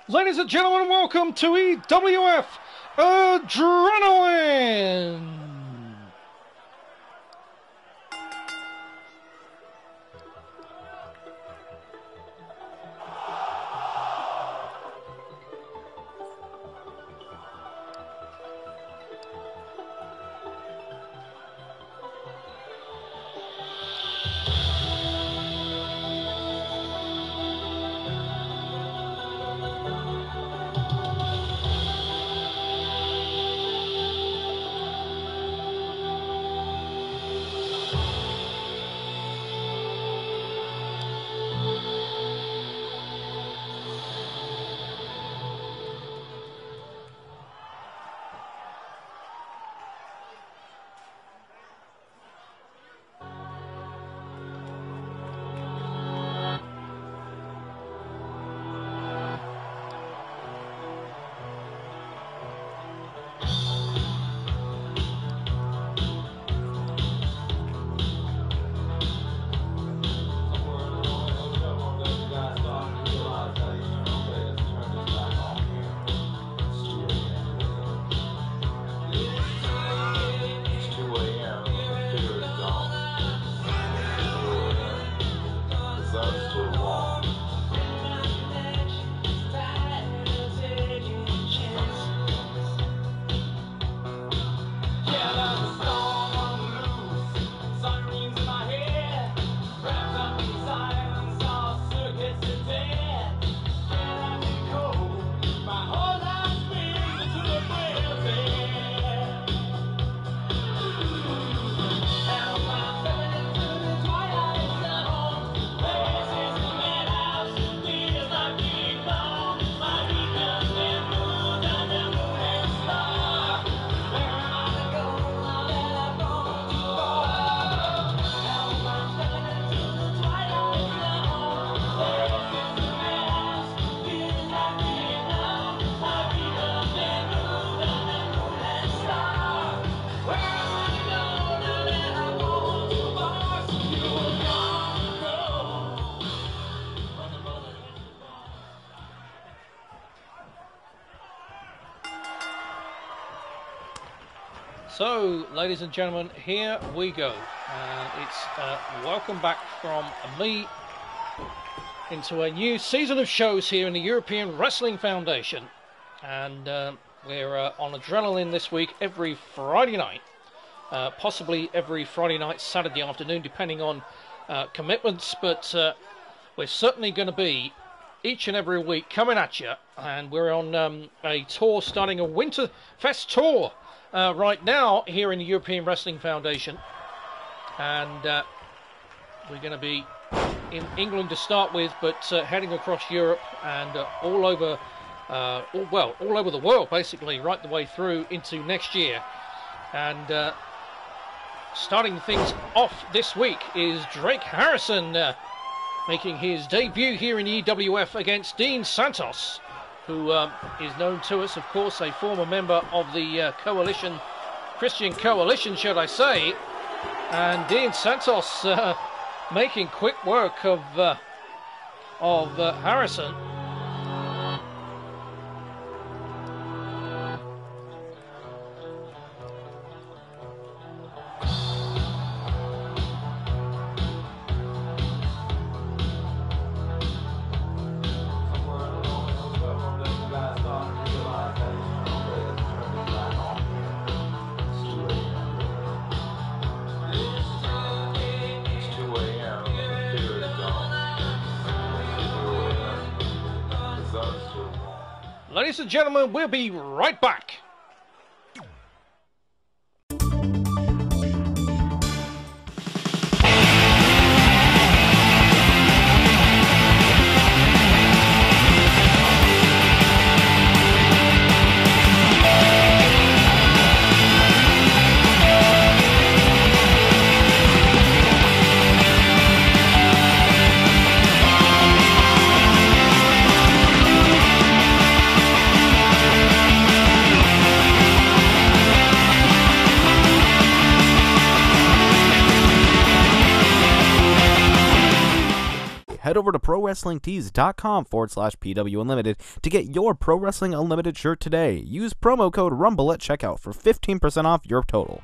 Ladies and gentlemen, welcome to EWF Adrenaline! So, ladies and gentlemen, here we go. It's welcome back from me into a new season of shows here in the European Wrestling Foundation. And we're on Adrenaline this week every Friday night. Possibly every Friday night, Saturday afternoon, depending on commitments. But we're certainly going to be each and every week coming at you. And we're on a tour, starting a Winterfest tour. Right now here in the European Wrestling Foundation, and we're going to be in England to start with, but heading across Europe and all over the world, basically, right the way through into next year. And starting things off this week is Drake Harrison making his debut here in the EWF against Dean Santos, who is known to us, of course, a former member of the coalition, Christian Coalition, should I say. And Dean Santos making quick work of Harrison. Ladies and gentlemen, we'll be right back. head over to ProWrestlingTees.com/PW Unlimited to get your Pro Wrestling Unlimited shirt today. Use promo code RUMBLE at checkout for 15% off your total.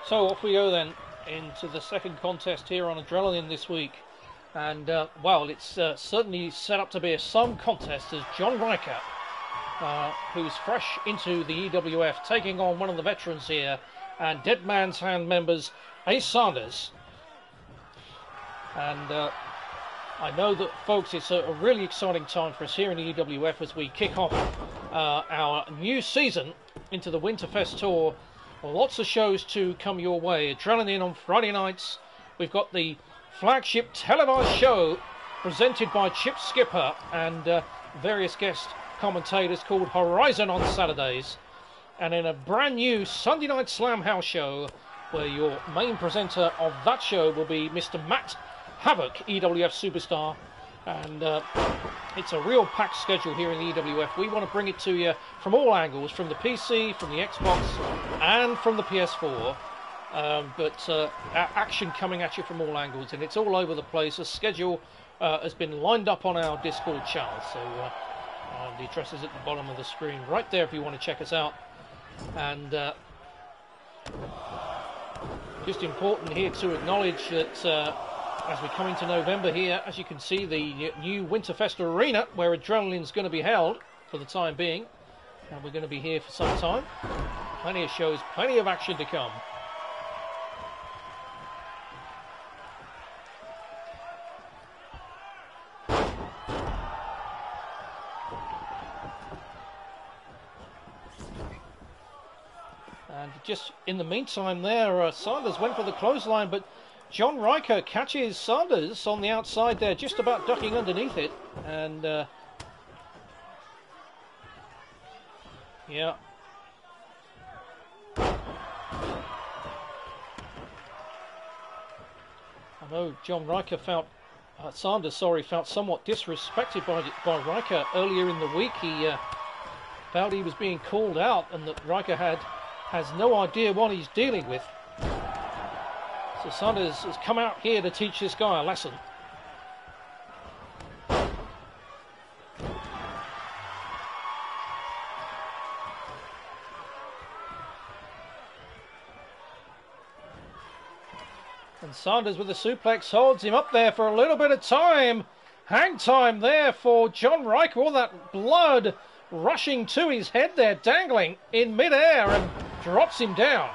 So off we go then into the second contest here on Adrenaline this week. And, well, it's certainly set up to be a some contest as John Riker, who's fresh into the EWF, taking on one of the veterans here, and Dead Man's Hand members, Ace Sanders. And I know that, folks, it's a really exciting time for us here in the EWF as we kick off our new season into the Winterfest Tour. Lots of shows to come your way. Adrenaline on Friday nights. We've got the flagship televised show presented by Chip Skipper and various guest commentators called Horizon on Saturdays. And in a brand new Sunday Night Slam House show where your main presenter of that show will be Mr. Matt Havoc, EWF superstar. And it's a real packed schedule here in the EWF. We want to bring it to you from all angles, from the PC, from the Xbox, and from the PS4. But action coming at you from all angles, and it's all over the place. The schedule has been lined up on our Discord channel, so the address is at the bottom of the screen right there if you want to check us out. And just important here to acknowledge that as we come into November here, as you can see, the new Winterfest Arena, where Adrenaline's going to be held for the time being. And we're going to be here for some time. Plenty of shows, plenty of action to come. And just in the meantime there, Sanders went for the clothesline, but John Riker catches Sanders on the outside there, just about ducking underneath it. And, yeah. I know John Riker felt, Sanders, sorry, felt somewhat disrespected by Riker earlier in the week. He felt he was being called out and that Riker has no idea what he's dealing with. So Sanders has come out here to teach this guy a lesson. And Sanders with the suplex holds him up there for a little bit of time. Hang time there for John Riker. All that blood rushing to his head there, dangling in midair, and drops him down.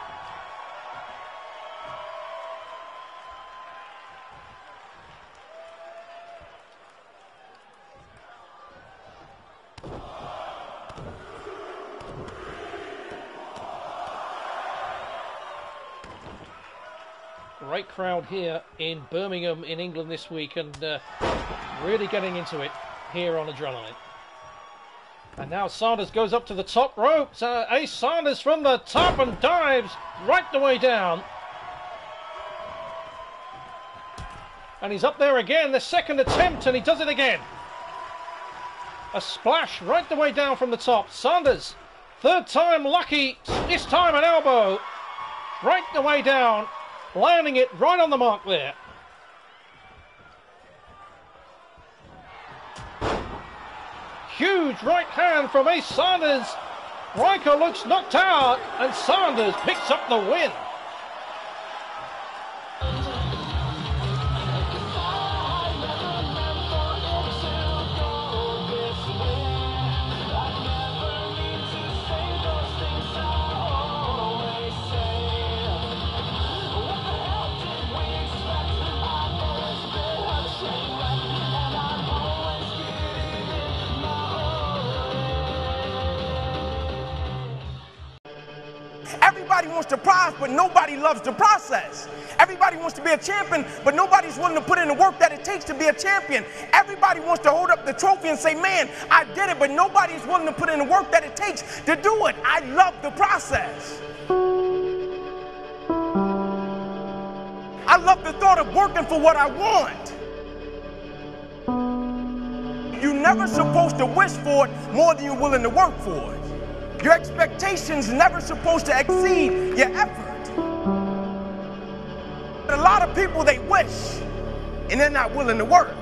great crowd here in Birmingham in England this week, and really getting into it here on Adrenaline. And now Sanders goes up to the top rope. Ace Sanders from the top and dives right the way down. And he's up there again, the second attempt, and he does it again. A splash right the way down from the top. Sanders, third time lucky, this time an elbow. Right the way down, landing it right on the mark there. Huge right hand from Ace Sanders. Riker looks knocked out, and Sanders picks up the win. Everybody wants the prize, but nobody loves the process. Everybody wants to be a champion, but nobody's willing to put in the work that it takes to be a champion. Everybody wants to hold up the trophy and say, man, I did it, but nobody's willing to put in the work that it takes to do it. I love the process. I love the thought of working for what I want. You're never supposed to wish for it more than you're willing to work for it. Your expectations never supposed to exceed your effort. A lot of people, they wish, and they're not willing to work.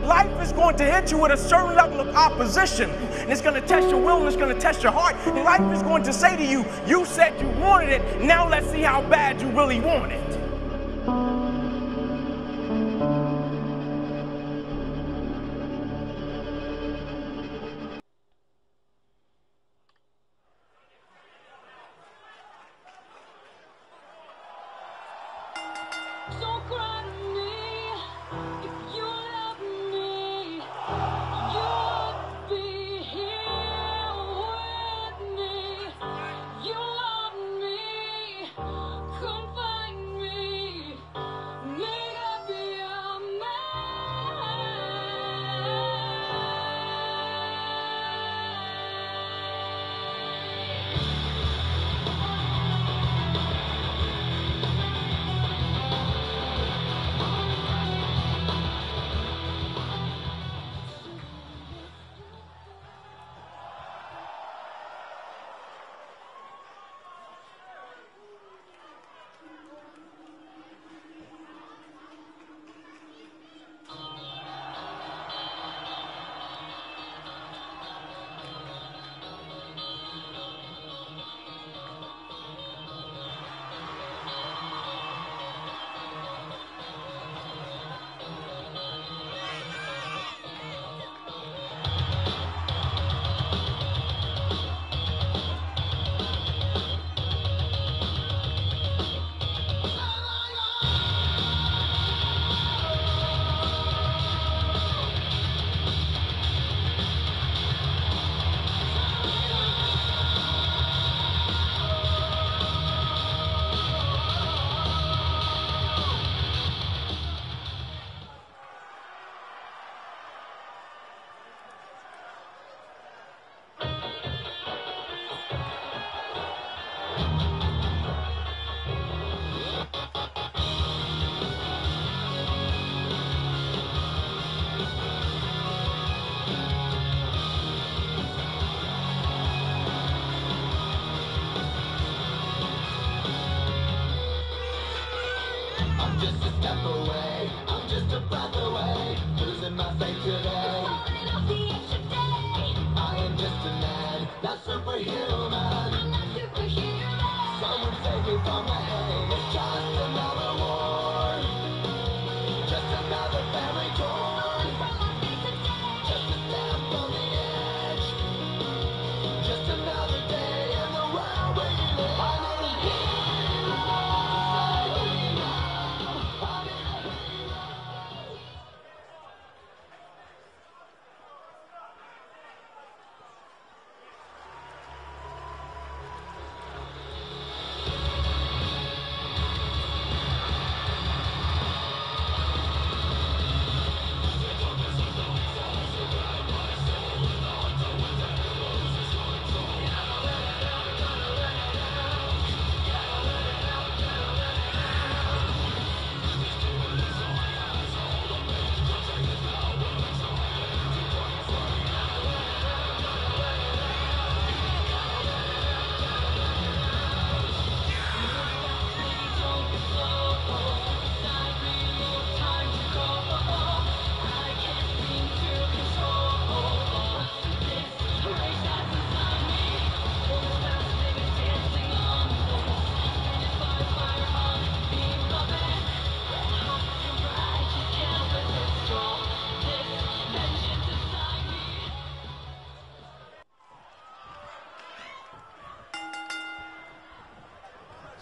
Life is going to hit you with a certain level of opposition, and it's going to test your will and it's going to test your heart. And life is going to say to you, you said you wanted it, now let's see how bad you really want it.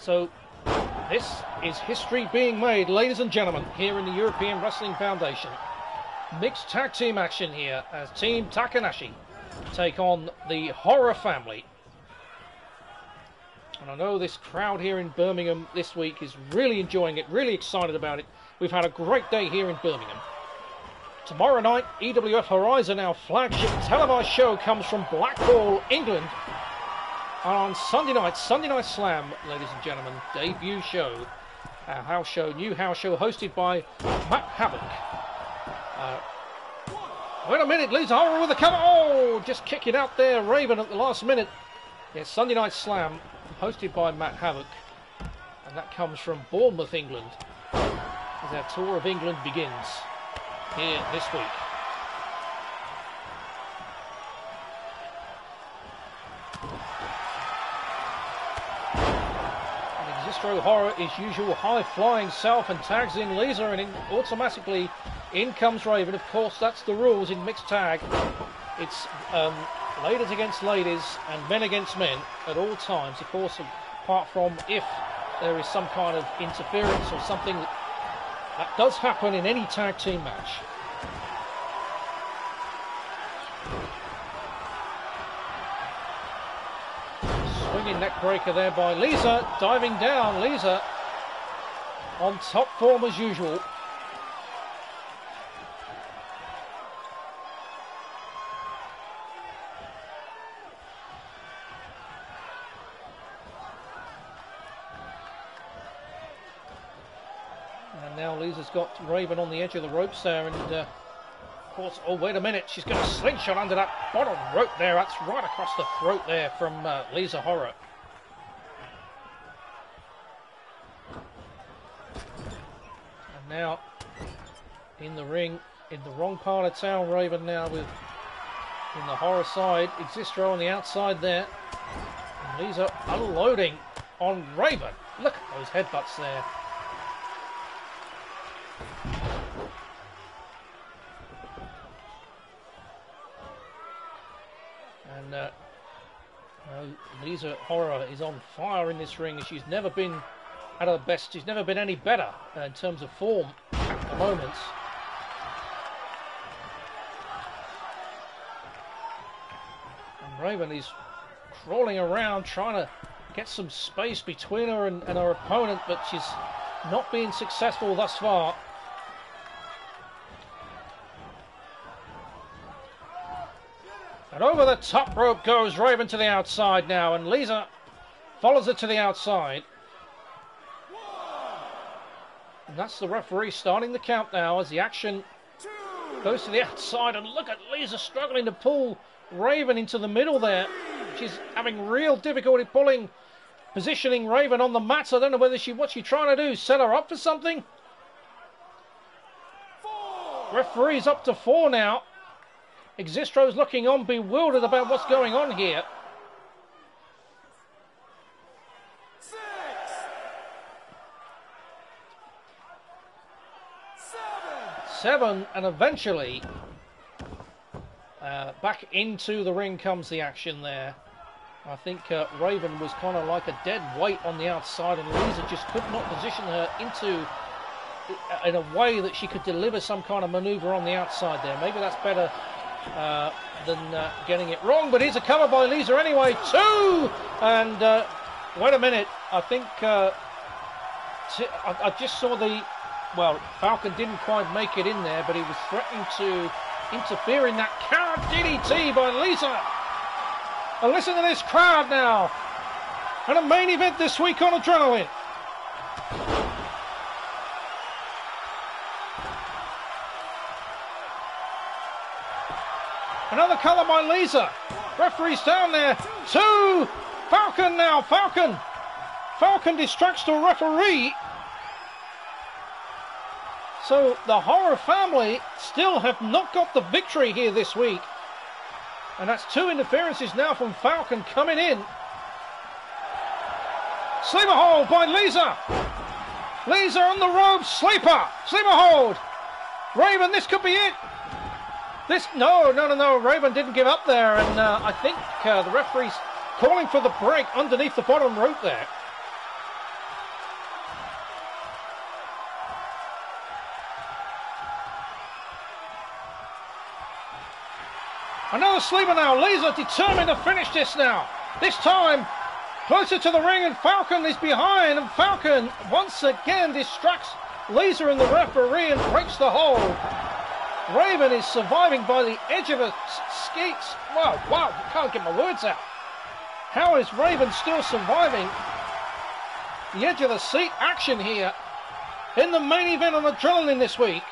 So this is history being made, ladies and gentlemen, here in the European Wrestling Foundation. Mixed tag team action here as Team Takanashi take on the Horror family. And I know this crowd here in Birmingham this week is really enjoying it, really excited about it. We've had a great day here in Birmingham. Tomorrow night, EWF Horizon, our flagship televised show, comes from Blackpool, England. And on Sunday Night Slam, ladies and gentlemen, debut show, our house show, new house show, hosted by Matt Havoc. Wait a minute, Lisa Horror with a cover. Oh, just kick it out there, Raven at the last minute. Yes, Sunday Night Slam, hosted by Matt Havoc. And that comes from Bournemouth, England, as our tour of England begins here this week. And Horror is usual high-flying self and tags in Lisa, and automatically in comes Raven. Of course, that's the rules in mixed tag. It's ladies against ladies and men against men at all times, of course, apart from if there is some kind of interference or something that does happen in any tag team match. Swinging neck breaker there by Lisa, diving down. Lisa on top form as usual. And now Lisa's got Raven on the edge of the ropes there, and of course, oh wait a minute, she's going to slingshot under that bottom rope there. That's right across the throat there from Lisa Horror. And now in the ring, in the wrong part of town, Raven now with in the Horror side, Existro on the outside there. And Lisa unloading on Raven. Look at those headbutts there. And Lisa Horror is on fire in this ring. She's never been at her best. She's never been any better in terms of form at the moment. And Raven is crawling around trying to get some space between her and her opponent, but she's not been successful thus far. And over the top rope goes Raven to the outside now, and Lisa follows it to the outside. And that's the referee starting the count now as the action goes to the outside. And look at Lisa struggling to pull Raven into the middle there. She's having real difficulty positioning Raven on the mat. I don't know whether what's she trying to do, set her up for something? Referee's up to 4 now. Existro's looking on, bewildered about what's going on here. 6, 7, and eventually back into the ring comes the action there. I think Raven was kind of like a dead weight on the outside, and Lisa just could not position her in a way that she could deliver some kind of maneuver on the outside there. Maybe that's better than getting it wrong, but here's a cover by Lisa anyway. 2, and wait a minute, I think I just saw well, Falcon didn't quite make it in there, but he was threatening to interfere in that carrot DDT by Lisa. And listen to this crowd now, and a main event this week on Adrenaline. Another color by Lisa. Referee's down there. 2. Falcon now. Falcon distracts the referee. So the Horror family still have not got the victory here this week. And that's 2 interferences now from Falcon coming in. Sleeper hold by Lisa. Lisa on the ropes. Sleeper hold. Raven, this could be it. No. Raven didn't give up there, and I think the referee's calling for the break underneath the bottom rope there. Another sleeper now. Lisa determined to finish this now. This time, closer to the ring, and Falcon is behind. And Falcon once again distracts Lisa and the referee and breaks the hold. Raven is surviving by the edge of her skates. Wow, I can't get my words out. How is Raven still surviving the edge of the seat action here in the main event on Adrenaline this week?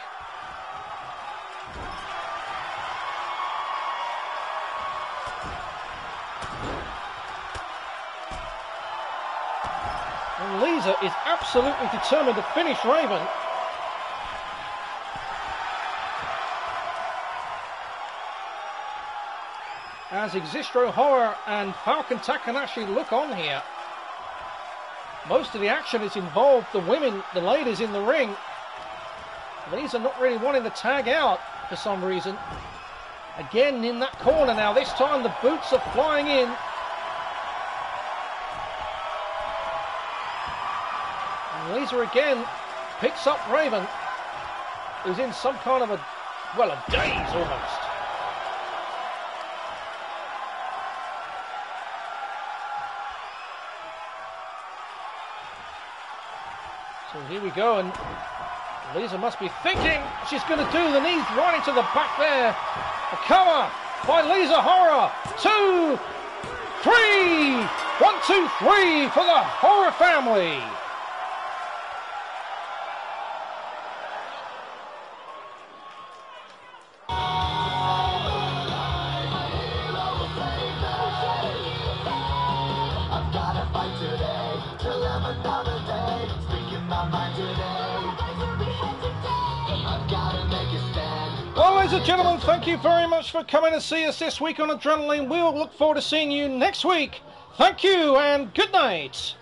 And Lisa is absolutely determined to finish Raven. As Existro Horror and Falcon Takanashi look on here. Most of the action is involved the women, the ladies in the ring. These are not really wanting to tag out for some reason. Again in that corner now. This time the boots are flying in. And Lisa again picks up Raven, who's in some kind of a daze almost. So here we go, and Lisa must be thinking she's going to do the knees right into the back there. A cover by Lisa Horror. 2, 3. 1, 2, 3 for the Horror family. Well, ladies and gentlemen, thank you very much for coming to see us this week on Adrenaline. We'll look forward to seeing you next week. Thank you and good night.